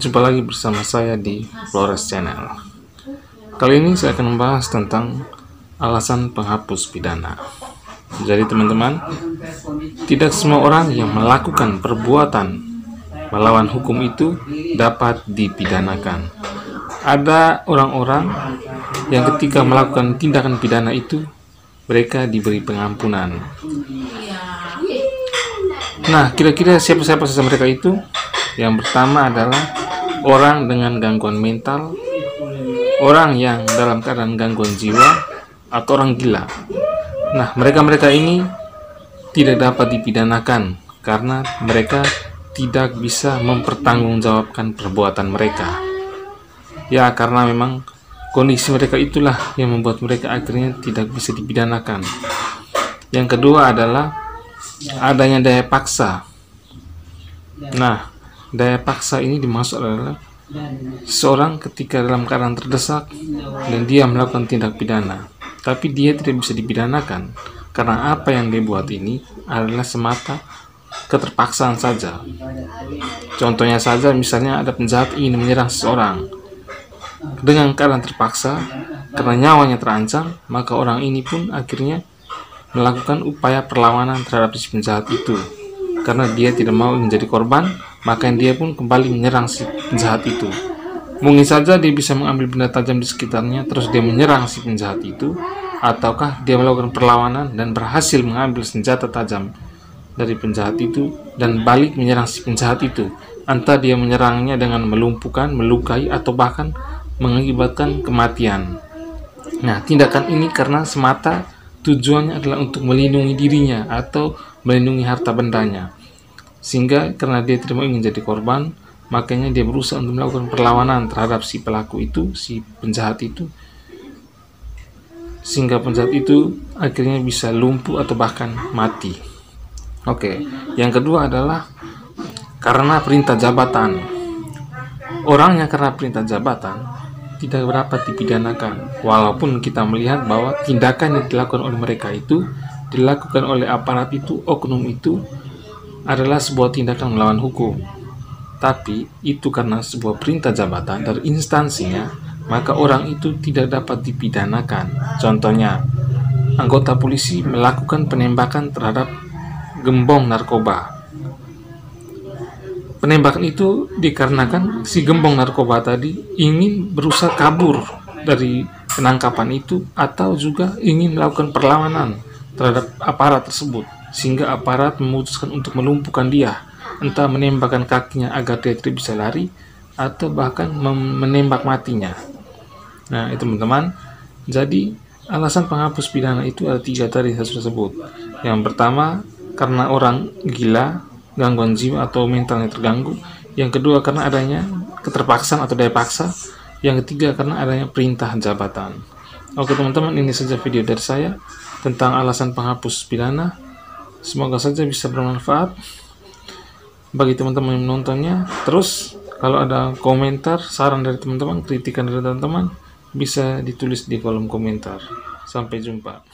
Jumpa lagi bersama saya di Flores Channel. Kali ini saya akan membahas tentang alasan penghapus pidana. Jadi teman-teman, tidak semua orang yang melakukan perbuatan melawan hukum itu dapat dipidanakan. Ada orang-orang yang ketika melakukan tindakan pidana itu, mereka diberi pengampunan. Nah, kira-kira siapa-siapa saja mereka itu? Yang pertama adalah orang dengan gangguan mental, orang yang dalam keadaan gangguan jiwa, atau orang gila. Nah, mereka-mereka ini tidak dapat dipidanakan karena mereka tidak bisa mempertanggungjawabkan perbuatan mereka. Ya, karena memang kondisi mereka itulah yang membuat mereka akhirnya tidak bisa dipidanakan. Yang kedua adalah adanya daya paksa. Nah, daya paksa ini dimaksud adalah seorang ketika dalam keadaan terdesak dan dia melakukan tindak pidana, tapi dia tidak bisa dipidanakan karena apa yang dia buat ini adalah semata keterpaksaan saja. Contohnya saja, misalnya ada penjahat ingin menyerang seseorang dengan keadaan terpaksa karena nyawanya terancam, maka orang ini pun akhirnya melakukan upaya perlawanan terhadap si penjahat itu. Karena dia tidak mau menjadi korban, maka dia pun kembali menyerang si penjahat itu. Mungkin saja dia bisa mengambil benda tajam di sekitarnya, terus dia menyerang si penjahat itu, ataukah dia melakukan perlawanan dan berhasil mengambil senjata tajam dari penjahat itu dan balik menyerang si penjahat itu. Entah dia menyerangnya dengan melumpuhkan, melukai, atau bahkan mengakibatkan kematian. Nah, tindakan ini karena semata tujuannya adalah untuk melindungi dirinya atau melindungi harta bendanya. Sehingga karena dia tidak mau ingin jadi korban, makanya dia berusaha untuk melakukan perlawanan terhadap si pelaku itu, si penjahat itu, sehingga penjahat itu akhirnya bisa lumpuh atau bahkan mati. Oke, yang kedua adalah karena perintah jabatan. Orang yang karena perintah jabatan tidak dapat dipidanakan, walaupun kita melihat bahwa tindakan yang dilakukan oleh mereka itu, dilakukan oleh aparat itu, oknum itu, adalah sebuah tindakan melawan hukum. Tapi itu karena sebuah perintah jabatan dari instansinya, maka orang itu tidak dapat dipidanakan. Contohnya, anggota polisi melakukan penembakan terhadap gembong narkoba. Penembakan itu dikarenakan si gembong narkoba tadi ingin berusaha kabur dari penangkapan itu, atau juga ingin melakukan perlawanan terhadap aparat tersebut, sehingga aparat memutuskan untuk melumpuhkan dia, entah menembakkan kakinya agar dia tidak bisa lari, atau bahkan menembak matinya. Nah, itu teman-teman. Jadi alasan penghapus pidana itu ada 3 tadi saya sudah sebut. Yang pertama karena orang gila, gangguan jiwa atau mentalnya terganggu. Yang kedua karena adanya keterpaksaan atau daya paksa. Yang ketiga karena adanya perintah jabatan. Oke teman-teman, ini saja video dari saya tentang alasan penghapus pidana. Semoga saja bisa bermanfaat bagi teman-teman yang menontonnya. Terus kalau ada komentar, saran dari teman-teman, kritikan dari teman-teman, bisa ditulis di kolom komentar. Sampai jumpa.